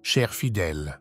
chers fidèles.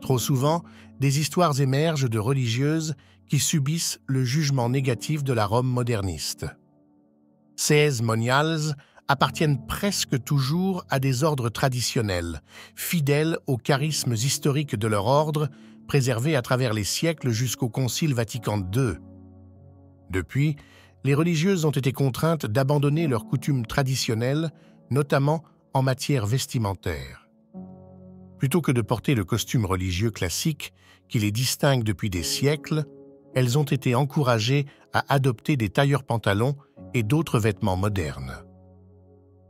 Trop souvent, des histoires émergent de religieuses qui subissent le jugement négatif de la Rome moderniste. Ces moniales appartiennent presque toujours à des ordres traditionnels, fidèles aux charismes historiques de leur ordre, préservés à travers les siècles jusqu'au Concile Vatican II. Depuis, les religieuses ont été contraintes d'abandonner leurs coutumes traditionnelles, notamment en matière vestimentaire. Plutôt que de porter le costume religieux classique qui les distingue depuis des siècles, elles ont été encouragées à adopter des tailleurs-pantalons et d'autres vêtements modernes.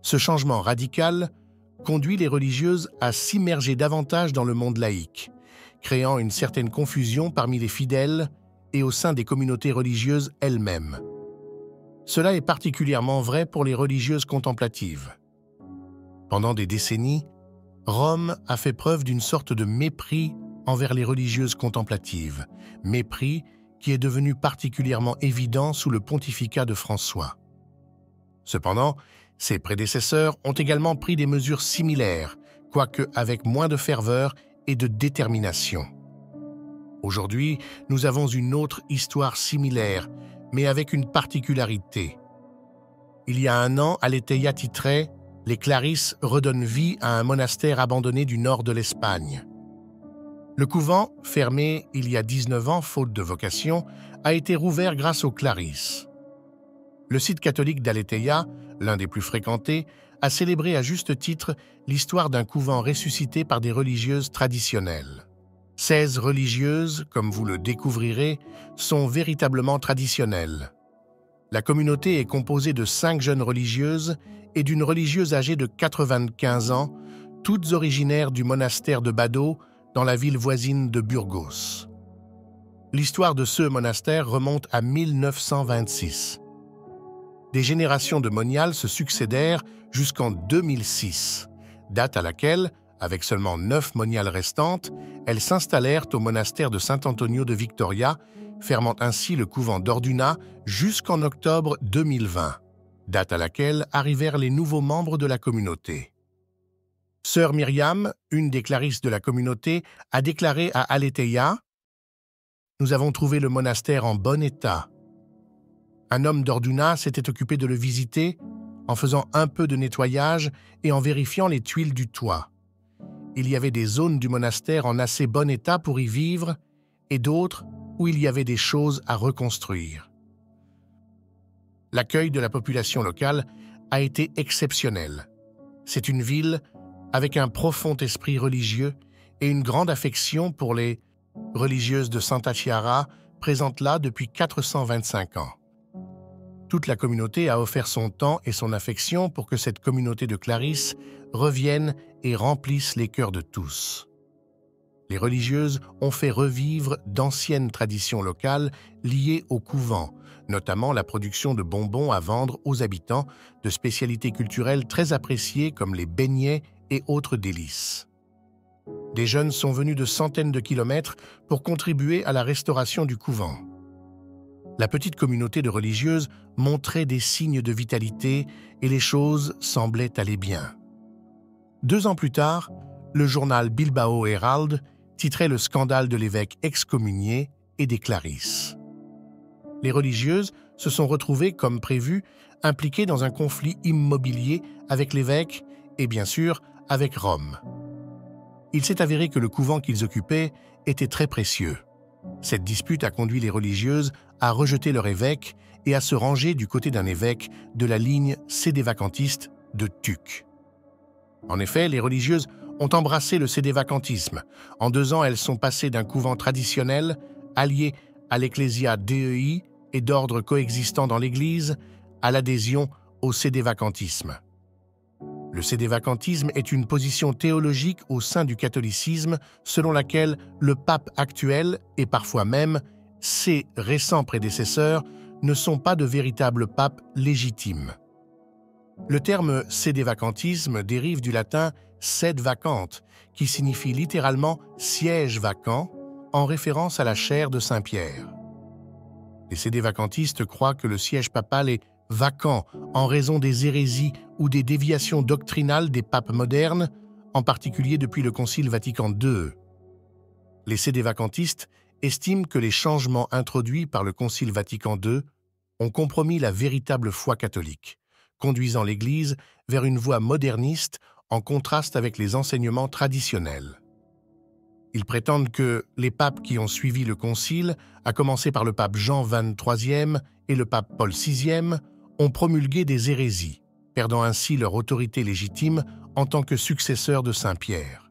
Ce changement radical conduit les religieuses à s'immerger davantage dans le monde laïque, créant une certaine confusion parmi les fidèles et au sein des communautés religieuses elles-mêmes. Cela est particulièrement vrai pour les religieuses contemplatives. Pendant des décennies, Rome a fait preuve d'une sorte de mépris envers les religieuses contemplatives, mépris qui est devenu particulièrement évident sous le pontificat de François. Cependant, ses prédécesseurs ont également pris des mesures similaires, quoique avec moins de ferveur et de détermination. Aujourd'hui, nous avons une autre histoire similaire, mais avec une particularité. Il y a 1 an, à Aleteia Titrae, les Clarisses redonnent vie à un monastère abandonné du nord de l'Espagne. Le couvent, fermé il y a 19 ans faute de vocation, a été rouvert grâce aux Clarisses. Le site catholique d'Aleteia, l'un des plus fréquentés, a célébré à juste titre l'histoire d'un couvent ressuscité par des religieuses traditionnelles. 16 religieuses, comme vous le découvrirez, sont véritablement traditionnelles. La communauté est composée de 5 jeunes religieuses et d'une religieuse âgée de 95 ans, toutes originaires du monastère de Badó, dans la ville voisine de Burgos. L'histoire de ce monastère remonte à 1926. Des générations de moniales se succédèrent jusqu'en 2006, date à laquelle, avec seulement 9 moniales restantes, elles s'installèrent au monastère de Saint-Antonio de Victoria, fermant ainsi le couvent d'Orduna jusqu'en octobre 2020, date à laquelle arrivèrent les nouveaux membres de la communauté. Sœur Myriam, une des clarisses de la communauté, a déclaré à Aleteia « Nous avons trouvé le monastère en bon état. Un homme d'Orduna s'était occupé de le visiter en faisant un peu de nettoyage et en vérifiant les tuiles du toit. Il y avait des zones du monastère en assez bon état pour y vivre et d'autres où il y avait des choses à reconstruire. L'accueil de la population locale a été exceptionnel. C'est une ville avec un profond esprit religieux et une grande affection pour les religieuses de Santa Chiara, présentes là depuis 425 ans. Toute la communauté a offert son temps et son affection pour que cette communauté de Clarisses revienne et remplisse les cœurs de tous. Les religieuses ont fait revivre d'anciennes traditions locales liées au couvent, notamment la production de bonbons à vendre aux habitants, de spécialités culturelles très appréciées comme les beignets et autres délices. Des jeunes sont venus de centaines de kilomètres pour contribuer à la restauration du couvent. La petite communauté de religieuses montrait des signes de vitalité et les choses semblaient aller bien. 2 ans plus tard, le journal Bilbao Herald titrait le scandale de l'évêque excommunié et des Clarisses. Les religieuses se sont retrouvées, comme prévu, impliquées dans un conflit immobilier avec l'évêque et, bien sûr, avec Rome. Il s'est avéré que le couvent qu'ils occupaient était très précieux. Cette dispute a conduit les religieuses à rejeter leur évêque et à se ranger du côté d'un évêque de la ligne sédévacantiste de Tuc. En effet, les religieuses ont embrassé le sédévacantisme. En 2 ans, elles sont passées d'un couvent traditionnel, allié à l'Ecclesia Dei et d'ordre coexistant dans l'Église, à l'adhésion au sédévacantisme. Le sédévacantisme est une position théologique au sein du catholicisme selon laquelle le pape actuel, et parfois même ses récents prédécesseurs, ne sont pas de véritables papes légitimes. Le terme sédévacantisme dérive du latin sed vacante, qui signifie littéralement siège vacant, en référence à la chaire de Saint-Pierre. Les sédévacantistes croient que le siège papal est vacant en raison des hérésies ou des déviations doctrinales des papes modernes, en particulier depuis le Concile Vatican II. Les sédévacantistes estiment que les changements introduits par le Concile Vatican II ont compromis la véritable foi catholique, conduisant l'Église vers une voie moderniste en contraste avec les enseignements traditionnels. Ils prétendent que les papes qui ont suivi le Concile, à commencer par le pape Jean XXIIIe et le pape Paul VI, ont promulgué des hérésies, perdant ainsi leur autorité légitime en tant que successeurs de Saint Pierre.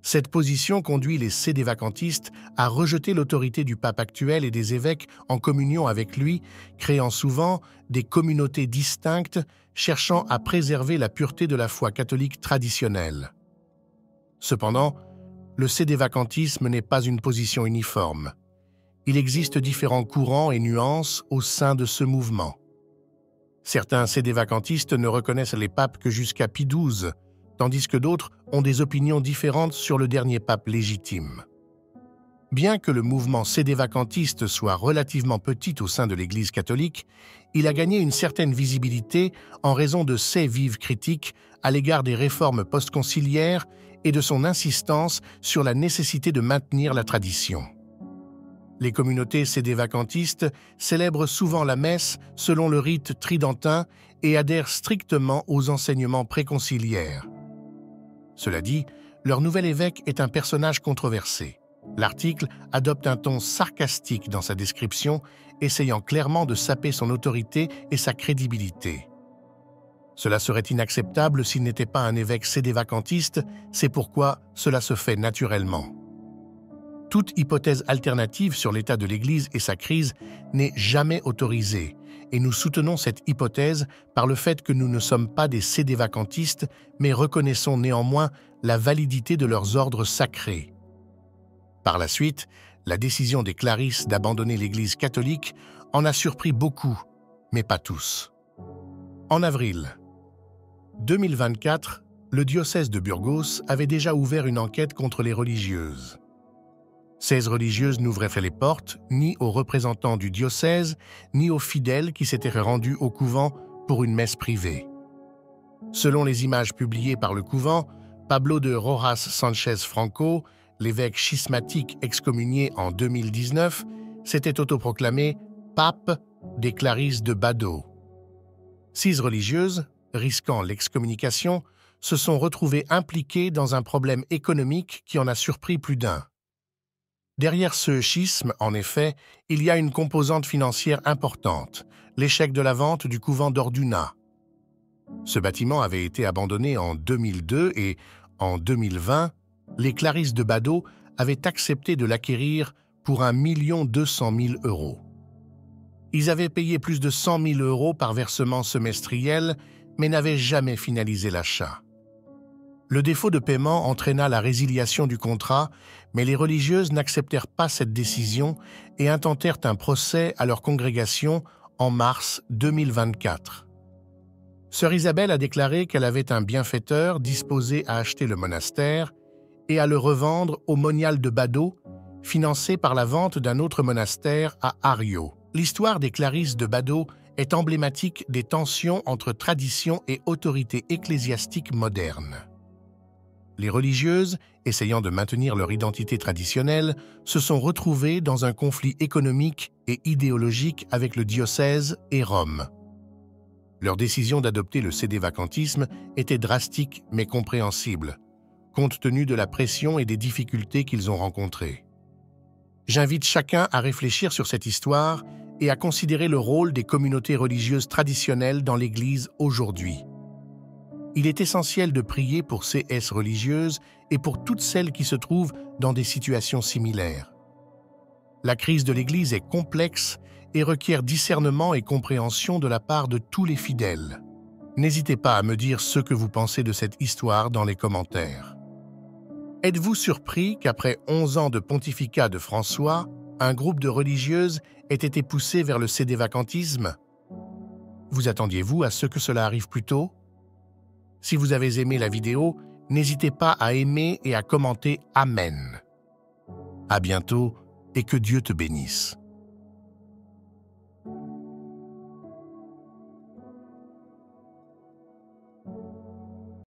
Cette position conduit les sédévacantistes à rejeter l'autorité du pape actuel et des évêques en communion avec lui, créant souvent des communautés distinctes cherchant à préserver la pureté de la foi catholique traditionnelle. Cependant, le sédévacantisme n'est pas une position uniforme. Il existe différents courants et nuances au sein de ce mouvement. Certains sédévacantistes ne reconnaissent les papes que jusqu'à Pie XII, tandis que d'autres ont des opinions différentes sur le dernier pape légitime. Bien que le mouvement sédévacantiste soit relativement petit au sein de l'Église catholique, il a gagné une certaine visibilité en raison de ses vives critiques à l'égard des réformes postconciliaires et de son insistance sur la nécessité de maintenir la tradition. Les communautés sédévacantistes célèbrent souvent la messe selon le rite tridentin et adhèrent strictement aux enseignements préconciliaires. Cela dit, leur nouvel évêque est un personnage controversé. L'article adopte un ton sarcastique dans sa description, essayant clairement de saper son autorité et sa crédibilité. Cela serait inacceptable s'il n'était pas un évêque sédévacantiste, c'est pourquoi cela se fait naturellement. Toute hypothèse alternative sur l'état de l'Église et sa crise n'est jamais autorisée, et nous soutenons cette hypothèse par le fait que nous ne sommes pas des sédévacantistes, mais reconnaissons néanmoins la validité de leurs ordres sacrés. Par la suite, la décision des Clarisses d'abandonner l'Église catholique en a surpris beaucoup, mais pas tous. En avril 2024, le diocèse de Burgos avait déjà ouvert une enquête contre les religieuses. 16 religieuses n'ouvraient les portes ni aux représentants du diocèse, ni aux fidèles qui s'étaient rendus au couvent pour une messe privée. Selon les images publiées par le couvent, Pablo de Rojas Sánchez Franco, l'évêque schismatique excommunié en 2019, s'était autoproclamé pape des Clarisses de Badaud. 6 religieuses, risquant l'excommunication, se sont retrouvées impliquées dans un problème économique qui en a surpris plus d'un. Derrière ce schisme, en effet, il y a une composante financière importante, l'échec de la vente du couvent d'Orduna. Ce bâtiment avait été abandonné en 2002 et, en 2020, les Clarisses de Badaud avaient accepté de l'acquérir pour 1 200 000 €. Ils avaient payé plus de 100 000 € par versement semestriel, mais n'avaient jamais finalisé l'achat. Le défaut de paiement entraîna la résiliation du contrat, mais les religieuses n'acceptèrent pas cette décision et intentèrent un procès à leur congrégation en mars 2024. Sœur Isabelle a déclaré qu'elle avait un bienfaiteur disposé à acheter le monastère et à le revendre au monial de Badaud, financé par la vente d'un autre monastère à Ario. L'histoire des Clarisses de Badaud est emblématique des tensions entre tradition et autorité ecclésiastique moderne. Les religieuses, essayant de maintenir leur identité traditionnelle, se sont retrouvées dans un conflit économique et idéologique avec le diocèse et Rome. Leur décision d'adopter le sédévacantisme était drastique mais compréhensible, compte tenu de la pression et des difficultés qu'ils ont rencontrées. J'invite chacun à réfléchir sur cette histoire et à considérer le rôle des communautés religieuses traditionnelles dans l'Église aujourd'hui. Il est essentiel de prier pour ces religieuses et pour toutes celles qui se trouvent dans des situations similaires. La crise de l'Église est complexe et requiert discernement et compréhension de la part de tous les fidèles. N'hésitez pas à me dire ce que vous pensez de cette histoire dans les commentaires. Êtes-vous surpris qu'après 11 ans de pontificat de François, un groupe de religieuses ait été poussé vers le sédévacantisme? Vous attendiez-vous à ce que cela arrive plus tôt? Si vous avez aimé la vidéo, n'hésitez pas à aimer et à commenter Amen. À bientôt et que Dieu te bénisse.